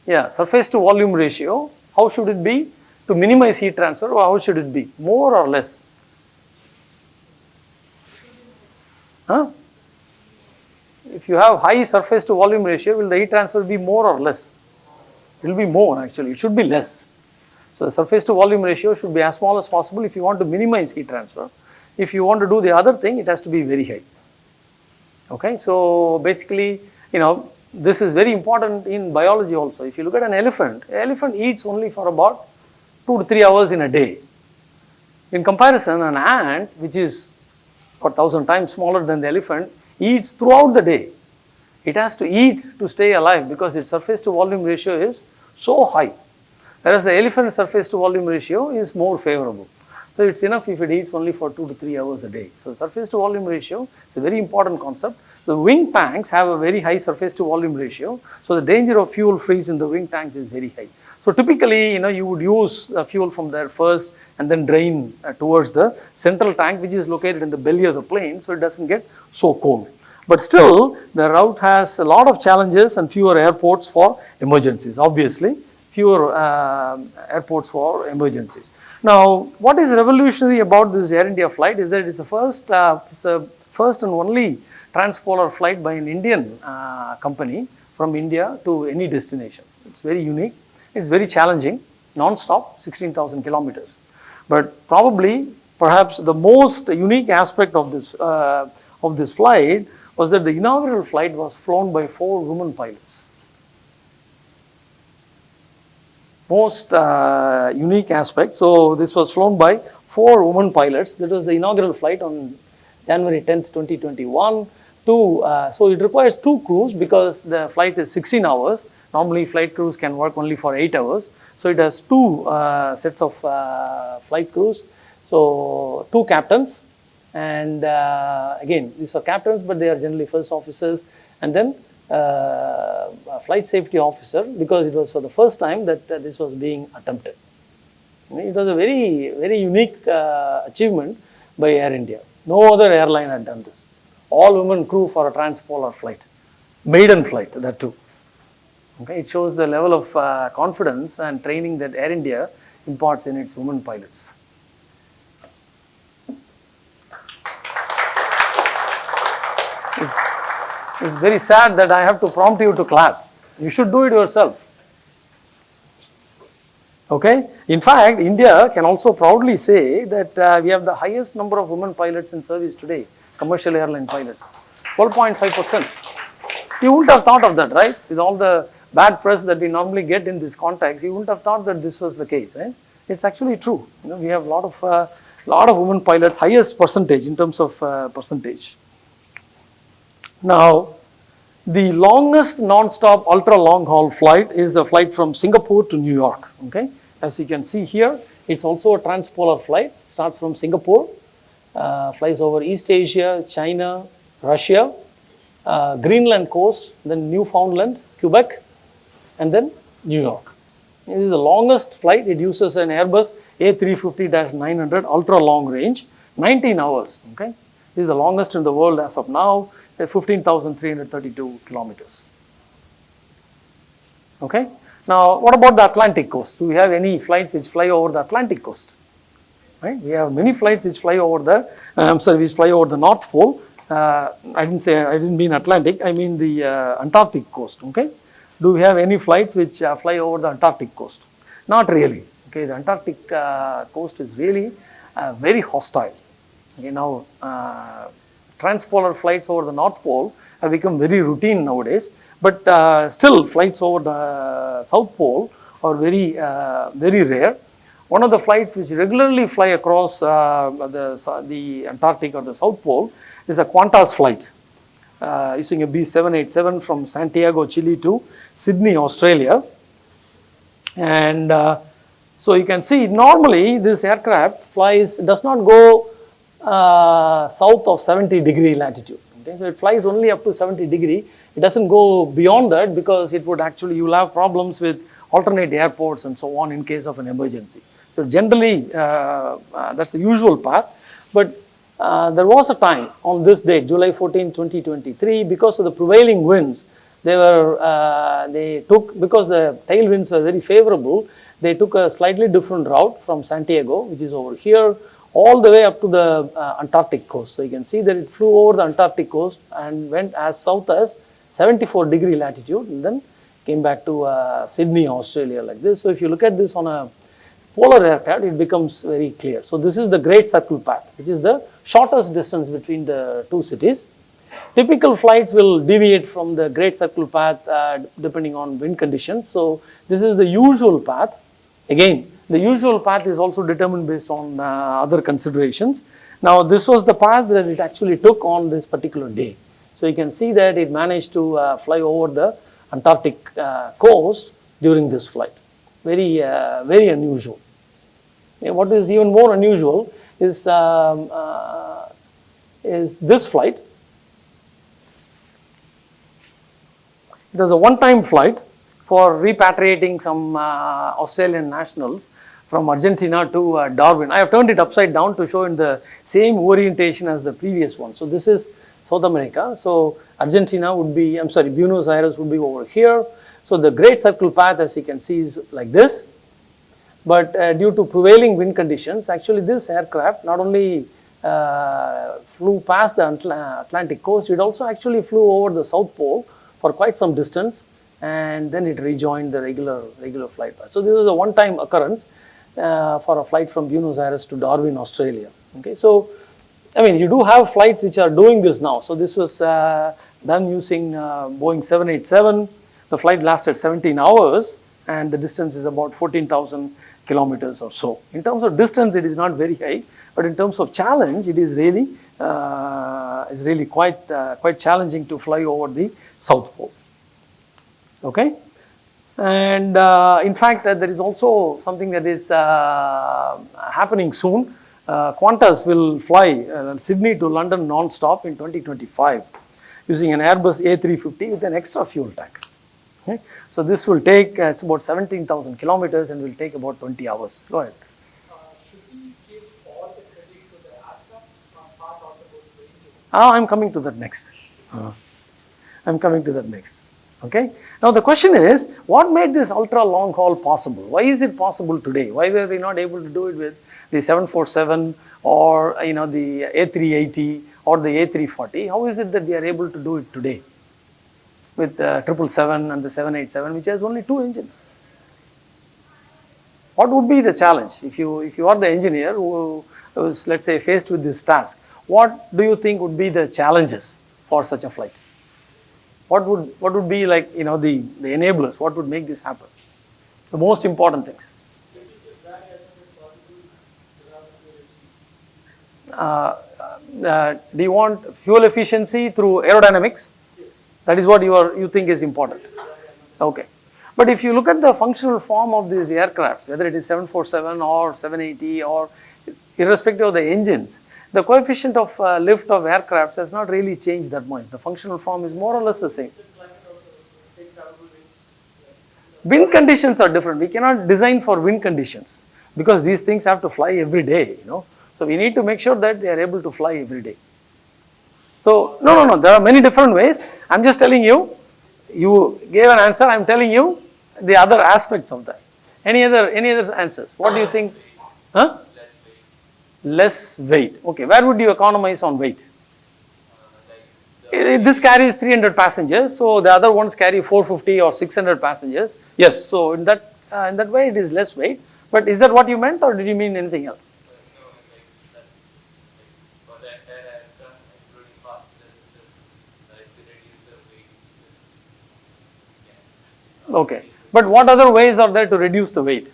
Yeah, surface to volume ratio. How should it be to minimize heat transfer, or how should it be? More or less? Huh? If you have high surface to volume ratio, will the heat transfer be more or less? It will be more actually, it should be less. So the surface to volume ratio should be as small as possible if you want to minimize heat transfer. If you want to do the other thing, it has to be very high. Okay, so basically, this is very important in biology also. If you look at an elephant eats only for about 2 to 3 hours in a day. In comparison, an ant, which is 1,000 times smaller than the elephant, eats throughout the day. It has to eat to stay alive because its surface to volume ratio is so high. Whereas the elephant surface to volume ratio is more favorable. So it's enough if it eats only for 2 to 3 hours a day. So surface to volume ratio is a very important concept. The wing tanks have a very high surface to volume ratio. So the danger of fuel freeze in the wing tanks is very high. So typically, you would use fuel from there first and then drain towards the central tank, which is located in the belly of the plane, so it doesn't get so cold. But still, the route has a lot of challenges and fewer airports for emergencies. Obviously, fewer airports for emergencies. Now, what is revolutionary about this Air India flight is that it's the first and only transpolar flight by an Indian company from India to any destination. It's very unique. It's very challenging, non-stop, 16,000 kilometers. But probably, perhaps the most unique aspect of this flight was that the inaugural flight was flown by 4 women pilots. Most unique aspect. So this was flown by 4 women pilots. That was the inaugural flight on January 10th, 2021. So it requires 2 crews because the flight is 16 hours. Normally flight crews can work only for 8 hours. So it has 2 sets of flight crews. So 2 captains, and again these are captains, but they are generally first officers, and then a flight safety officer, because it was for the first time that this was being attempted. It was a very, very unique achievement by Air India. No other airline had done this. All women crew for a transpolar flight, maiden flight, that too. Okay, it shows the level of confidence and training that Air India imparts in its women pilots. It's very sad that I have to prompt you to clap. You should do it yourself. Okay, in fact, India can also proudly say that we have the highest number of women pilots in service today, commercial airline pilots, 12.5%. You wouldn't have thought of that, right? With all the bad press that we normally get in this context, you wouldn't have thought that this was the case, right? It's actually true. We have a lot of women pilots, highest percentage in terms of percentage. Now, the longest non-stop ultra long haul flight is a flight from Singapore to New York. Okay, as you can see here, it's also a transpolar flight. Starts from Singapore, flies over East Asia, China, Russia, Greenland coast, then Newfoundland, Quebec, and then New York. This is the longest flight. It uses an Airbus A350-900 ultra long range, 19 hours. Okay, this is the longest in the world as of now. 15,332 kilometers. Okay. Now, what about the Atlantic coast? Do we have any flights which fly over the Atlantic coast? Right? We have many flights which fly over which fly over the North Pole. I didn't mean Atlantic, I mean the Antarctic coast. Okay. Do we have any flights which fly over the Antarctic coast? Not really. Okay. The Antarctic coast is really very hostile. Okay. Now, transpolar flights over the North Pole have become very routine nowadays, but still flights over the South Pole are very rare. One of the flights which regularly fly across the Antarctic or the South Pole is a Qantas flight using a B787 from Santiago, Chile to Sydney, Australia. And so you can see normally this aircraft does not go south of 70-degree latitude. Okay? So it flies only up to 70-degree. It doesn't go beyond that because it would actually, you will have problems with alternate airports and so on in case of an emergency. So generally, that's the usual path. But there was a time on this date, July 14, 2023, because of the prevailing winds, because the tailwinds were very favorable, they took a slightly different route from Santiago, which is over here, all the way up to the Antarctic coast. So you can see that it flew over the Antarctic coast and went as south as 74-degree latitude and then came back to Sydney, Australia like this. So if you look at this on a polar aircraft, it becomes very clear. So this is the Great Circle Path, which is the shortest distance between the two cities. Typical flights will deviate from the Great Circle Path depending on wind conditions. So this is the usual path. Again, the usual path is also determined based on other considerations. Now this was the path that it actually took on this particular day. So you can see that it managed to fly over the Antarctic coast during this flight. Very unusual. What is even more unusual is this flight. It was a one-time flight for repatriating some Australian nationals from Argentina to Darwin. I have turned it upside down to show in the same orientation as the previous one. So this is South America. So Argentina would be, Buenos Aires would be over here. So the Great Circle Path, as you can see, is like this. But due to prevailing wind conditions, actually this aircraft not only flew past the Atlantic coast, it also actually flew over the South Pole for quite some distance, and then it rejoined the regular flight path. So this was a one-time occurrence for a flight from Buenos Aires to Darwin, Australia. Okay, so I mean, you do have flights which are doing this now. So this was done using Boeing 787. The flight lasted 17 hours and the distance is about 14,000 kilometers or so. In terms of distance, it is not very high, but in terms of challenge, it is really quite challenging to fly over the South Pole. Okay, and in fact, there is also something that is happening soon. Qantas will fly Sydney to London non-stop in 2025 using an Airbus A350 with an extra fuel tank. Okay. So this will take, it's about 17,000 kilometers and will take about 20 hours. Go ahead. Should we give all the credit to the aircraft or part also goes to the engine? I'm coming to that next. I'm coming to that next. Okay. Now the question is, what made this ultra long haul possible? Why is it possible today? Why were we not able to do it with the 747 or the A380 or the A340? How is it that they are able to do it today with the 777 and the 787, which has only 2 engines? What would be the challenge if you are the engineer who was, let's say, faced with this task? What do you think would be the challenges for such a flight? What would be like the enablers? What would make this happen? The most important things. Do you want fuel efficiency through aerodynamics? Yes. That is what you think is important. Okay. But if you look at the functional form of these aircrafts, whether it is 747 or 780 or irrespective of the engines, the coefficient of lift of aircrafts has not really changed that much. The functional form is more or less the same. Wind conditions are different. We cannot design for wind conditions because these things have to fly every day, So we need to make sure that they are able to fly every day. So, no, there are many different ways. I'm just telling you, you gave an answer, I'm telling you the other aspects of that. Any other answers? What do you think? Huh? Less weight. Okay, where would you economize on weight? This carries 300 passengers, so the other ones carry 450 or 600 passengers. Yes, so in that way it is less weight. But is that what you meant, or did you mean anything else? For the entire aircraft, including passengers, like to reduce the weight. Okay, but what other ways are there to reduce the weight?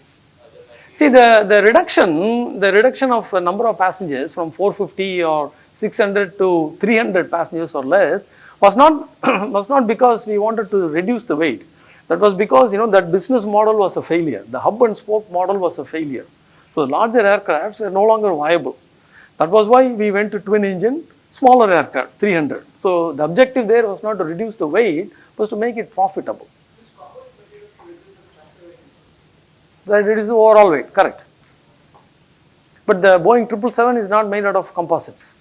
See, the reduction of number of passengers from 450 or 600 to 300 passengers or less was not was not because we wanted to reduce the weight. That was because that business model was a failure. The hub and spoke model was a failure. So larger aircrafts are no longer viable. That was why we went to twin engine, smaller aircraft, 300. So the objective there was not to reduce the weight, was to make it profitable. That reduces the overall weight, correct. But the Boeing 777 is not made out of composites.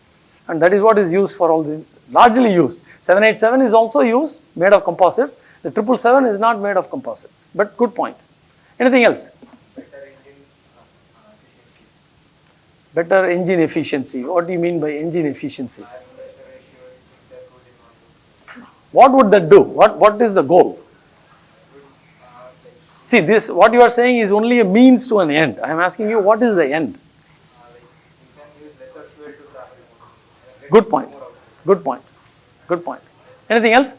And that is what is used for all the, largely used. 787 is also used, made of composites. The 777 is not made of composites. But good point. Anything else? Better engine efficiency. What do you mean by engine efficiency? What would that do? What is the goal? See, this, what you are saying is only a means to an end. I am asking you, what is the end? Good point. Good point. Good point. Anything else?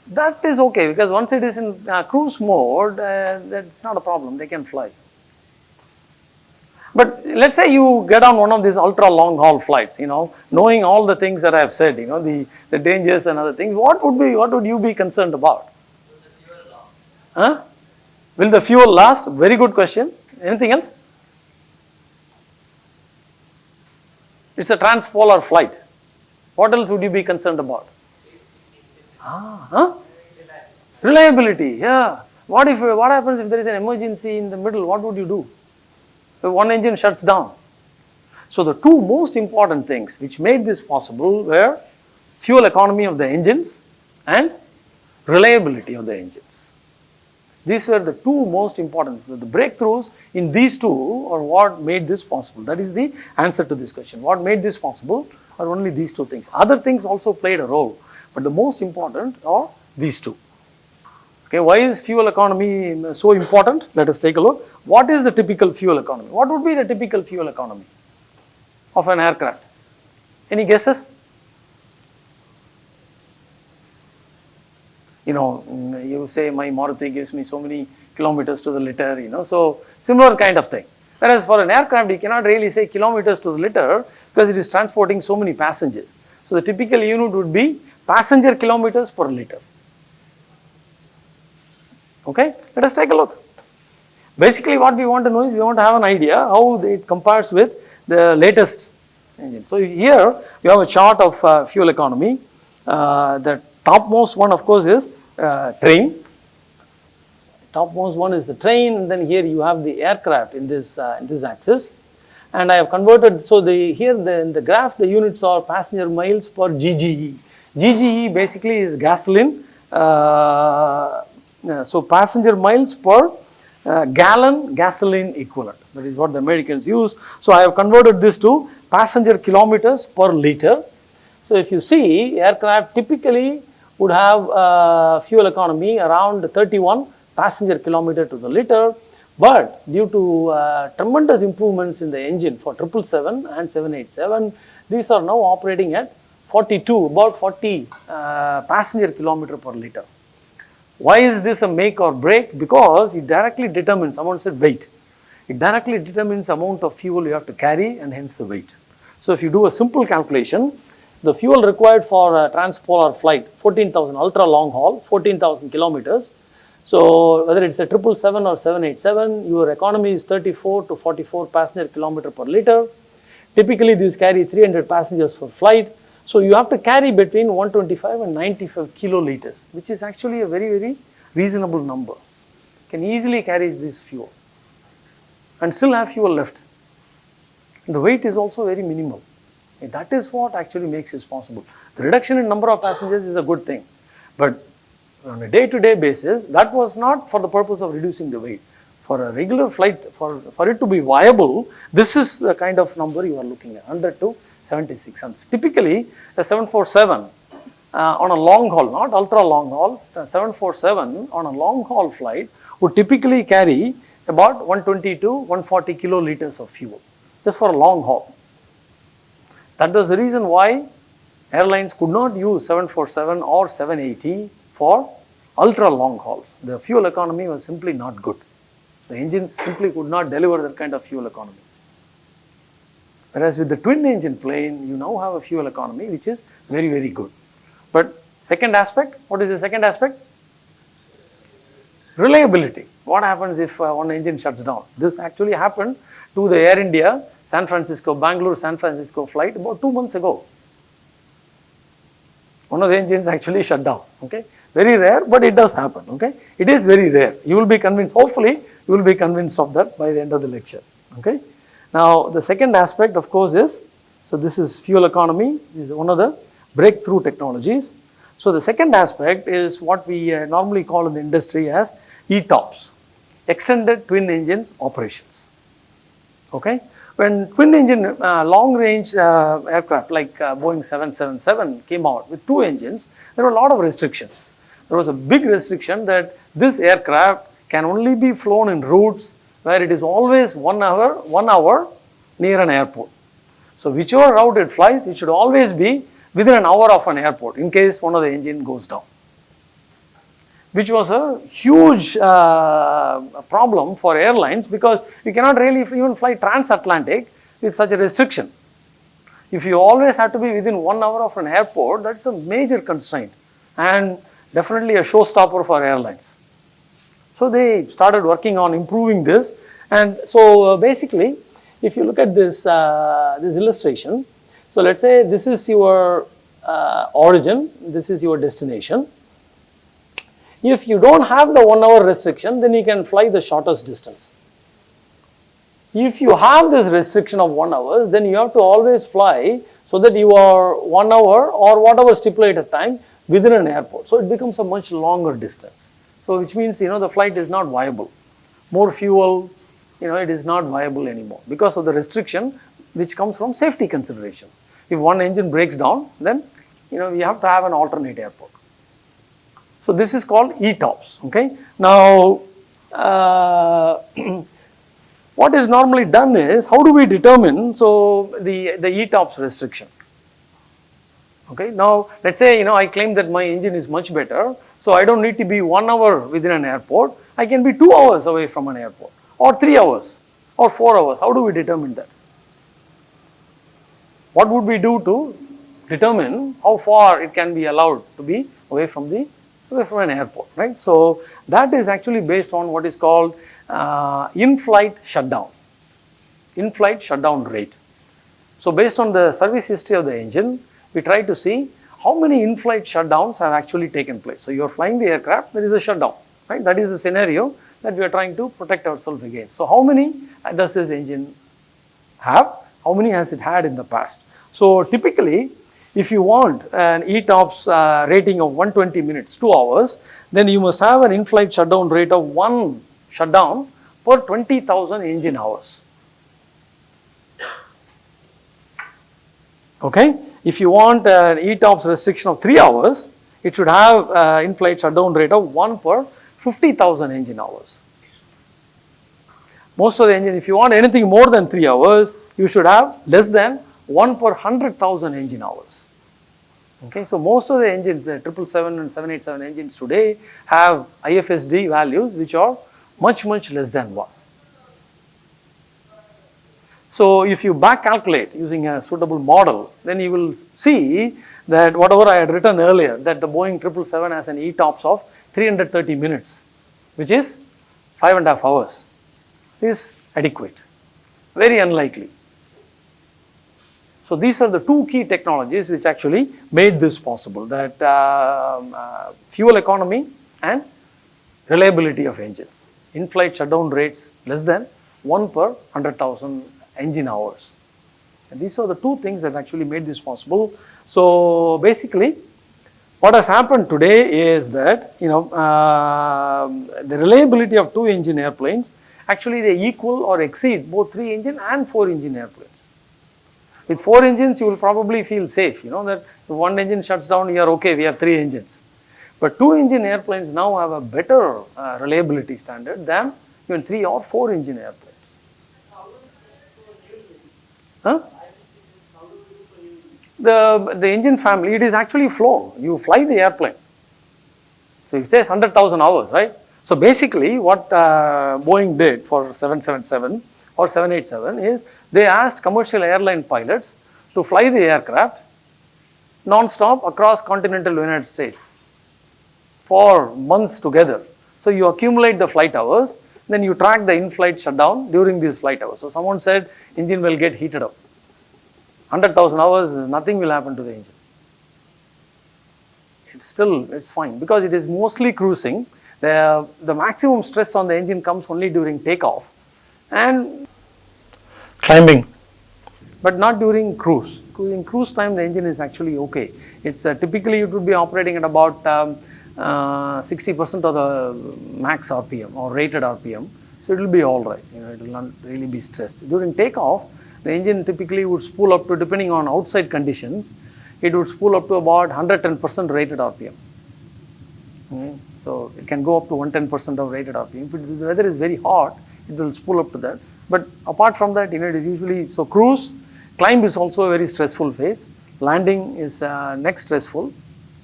That is okay, because once it is in cruise mode, that's not a problem. They can fly. But let's say you get on one of these ultra long haul flights, knowing all the things that I have said, the dangers and other things, what would you be concerned about? Huh? Will the fuel last? Very good question. Anything else? It's a transpolar flight. What else would you be concerned about? Reliability, yeah. What happens if there is an emergency in the middle? What would you do? If one engine shuts down. So the two most important things which made this possible were fuel economy of the engines and reliability of the engines. These were the two most important. So the breakthroughs in these two are what made this possible. That is the answer to this question. What made this possible are only these two things. Other things also played a role, but the most important are these two. Okay, why is fuel economy so important? Let us take a look. What is the typical fuel economy? What would be the typical fuel economy of an aircraft? Any guesses? You say my Maruti gives me so many kilometers to the liter, so similar kind of thing. Whereas for an aircraft, you cannot really say kilometers to the liter because it is transporting so many passengers. So the typical unit would be passenger kilometers per liter. Okay, let us take a look. Basically what we want to know is we want to have an idea how it compares with the latest engine. So here you have a chart of fuel economy. The topmost one of course is train. Topmost one is the train, and then here you have the aircraft in this axis. And I have converted, so in the graph the units are passenger miles per GGE. GGE basically is gasoline. So passenger miles per gallon gasoline equivalent. That is what the Americans use. So I have converted this to passenger kilometers per liter. So if you see, aircraft typically would have fuel economy around 31 passenger kilometer to the liter. But due to tremendous improvements in the engine for 777 and 787, these are now operating at 42, about 40 passenger kilometer per liter. Why is this a make or break? Because it directly determines, someone said weight. It directly determines the amount of fuel you have to carry and hence the weight. So if you do a simple calculation, the fuel required for a transpolar flight, 14,000 ultra long haul, 14,000 kilometers. So whether it's a 777 or 787, your economy is 34 to 44 passenger kilometer per liter. Typically these carry 300 passengers per flight. So you have to carry between 125 and 95 kiloliters, which is actually a very, very reasonable number. Can easily carry this fuel and still have fuel left. And the weight is also very minimal. That is what actually makes this possible. The reduction in number of passengers is a good thing, but on a day-to-day basis, that was not for the purpose of reducing the weight. For a regular flight, for it to be viable, this is the kind of number you are looking at, 100 to 76 tons. Typically, a 747 on a long haul, not ultra long haul, 747 on a long haul flight would typically carry about 120 to 140 kiloliters of fuel, just for a long haul. That was the reason why airlines could not use 747 or 780 for ultra long hauls. The fuel economy was simply not good. The engines simply could not deliver that kind of fuel economy. Whereas with the twin engine plane, you now have a fuel economy which is very, very good. But second aspect, what is the second aspect? Reliability. What happens if one engine shuts down? This actually happened to the Air India San Francisco, Bangalore, San Francisco flight about 2 months ago. One of the engines actually shut down. Okay, very rare, but it does happen. Okay, it is very rare. You will be convinced. Hopefully, you will be convinced of that by the end of the lecture. Okay. Now, the second aspect, of course, is this is fuel economy. This is one of the breakthrough technologies. So the second aspect is what we normally call in the industry as ETOPS, extended twin engines operations. Okay. When twin engine long range aircraft like Boeing 777 came out with 2 engines, there were a lot of restrictions. There was a big restriction that this aircraft can only be flown in routes where it is always 1 hour near an airport. So whichever route it flies, it should always be within an hour of an airport in case one of the engine goes down, which was a huge problem for airlines because you cannot really even fly transatlantic with such a restriction. If you always have to be within 1 hour of an airport, that's a major constraint and definitely a showstopper for airlines. So they started working on improving this, and so basically, if you look at this this illustration, so let's say this is your origin, this is your destination. If you don't have the 1 hour restriction, then you can fly the shortest distance. If you have this restriction of 1 hour, then you have to always fly so that you are 1 hour or whatever stipulated time within an airport. So it becomes a much longer distance. So which means, the flight is not viable. More fuel, it is not viable anymore because of the restriction which comes from safety considerations. If one engine breaks down, then, you have to have an alternate airport. So this is called ETOPS. Okay. Now, what is normally done is, how do we determine the ETOPS restriction? Okay. Now, let's say I claim that my engine is much better, so I don't need to be 1 hour within an airport. I can be 2 hours away from an airport, or 3 hours, or 4 hours. How do we determine that? What would we do to determine how far it can be allowed to be away from an airport, right? So that is actually based on what is called in-flight shutdown rate. So based on the service history of the engine, we try to see how many in-flight shutdowns have actually taken place. So you are flying the aircraft, there is a shutdown, right? That is the scenario that we are trying to protect ourselves against. So how many does this engine have? How many has it had in the past? So typically, if you want an ETOPS rating of 120 minutes, 2 hours, then you must have an in-flight shutdown rate of 1 shutdown per 20,000 engine hours. Okay? If you want an ETOPS restriction of 3 hours, it should have an in-flight shutdown rate of 1 per 50,000 engine hours. Most of the engine, if you want anything more than 3 hours, you should have less than 1 per 100,000 engine hours. Okay, so most of the engines, the 777 and 787 engines today have IFSD values which are much, much less than 1. So if you back calculate using a suitable model, then you will see that whatever I had written earlier, that the Boeing 777 has an ETOPS of 330 minutes, which is 5.5 hours, is adequate. Very unlikely. So these are the 2 key technologies which actually made this possible, that fuel economy and reliability of engines. In-flight shutdown rates less than 1 per 100,000 engine hours. And these are the two things that actually made this possible. So basically, what has happened today is that the reliability of 2-engine airplanes actually they equal or exceed both 3-engine and 4-engine airplanes. With 4 engines, you will probably feel safe. That if one engine shuts down, you are okay. We have 3 engines. But 2-engine airplanes now have a better reliability standard than even 3 or 4-engine airplanes. Huh? The engine family, it is actually flown. You fly the airplane. So it says 100,000 hours, right? So basically what Boeing did for 777 or 787 is they asked commercial airline pilots to fly the aircraft non-stop across continental United States for months together. So you accumulate the flight hours, then you track the in-flight shutdown during these flight hours. So someone said engine will get heated up. 100,000 hours, nothing will happen to the engine. It's fine because it is mostly cruising. The maximum stress on the engine comes only during takeoff and climbing, but not during cruise. In cruise time, the engine is actually okay. It's typically it would be operating at about 60% of the max RPM or rated RPM. So it will be all right. It will not really be stressed. During takeoff, the engine typically would spool up to, depending on outside conditions, it would spool up to about 110% rated RPM. Okay. So it can go up to 110% of rated RPM. If the weather is very hot, it will spool up to that. But apart from that, it is usually, so cruise, climb is also a very stressful phase. Landing is next stressful.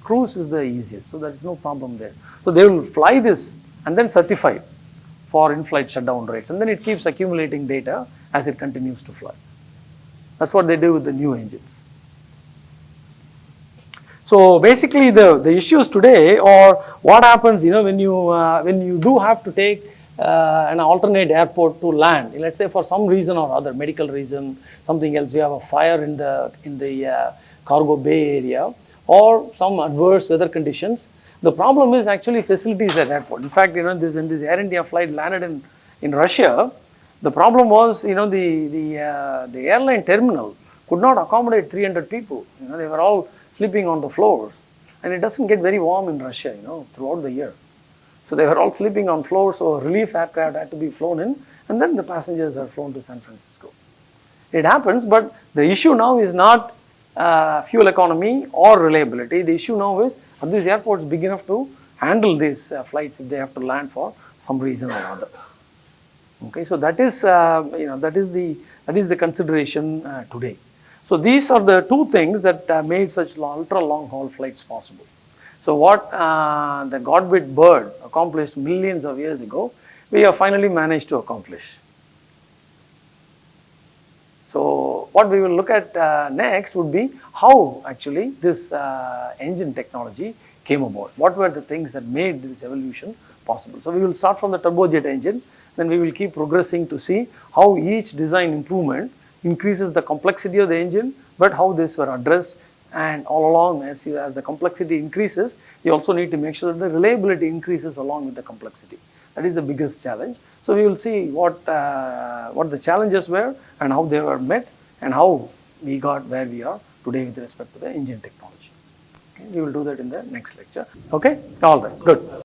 Cruise is the easiest, so there is no problem there. So they will fly this and then certify for in-flight shutdown rates, and then it keeps accumulating data as it continues to fly. That's what they do with the new engines. So basically the issues today, or what happens when you do have to take an alternate airport to land, let's say for some reason or other, medical reason, something else, you have a fire in the cargo bay area, or some adverse weather conditions. The problem is actually facilities at airport. In fact, when this Air India flight landed in Russia, the problem was, the airline terminal could not accommodate 300 people. They were all sleeping on the floors, and it doesn't get very warm in Russia, throughout the year. So they were all sleeping on floors, so a relief aircraft had to be flown in, and then the passengers are flown to San Francisco. It happens, but the issue now is not fuel economy or reliability. The issue now is, are these airports big enough to handle these flights if they have to land for some reason or other? Okay, so that is the consideration today. So these are the two things that made such ultra long haul flights possible. So what the Godbit bird accomplished millions of years ago, we have finally managed to accomplish. So what we will look at next would be how actually this engine technology came about. What were the things that made this evolution possible? So we will start from the turbojet engine, then we will keep progressing to see how each design improvement increases the complexity of the engine, but how these were addressed, and all along as the complexity increases, you also need to make sure that the reliability increases along with the complexity. That is the biggest challenge. So we will see what the challenges were and how they were met, and how we got where we are today with respect to the engine technology. Okay, we will do that in the next lecture. Okay, all right, good.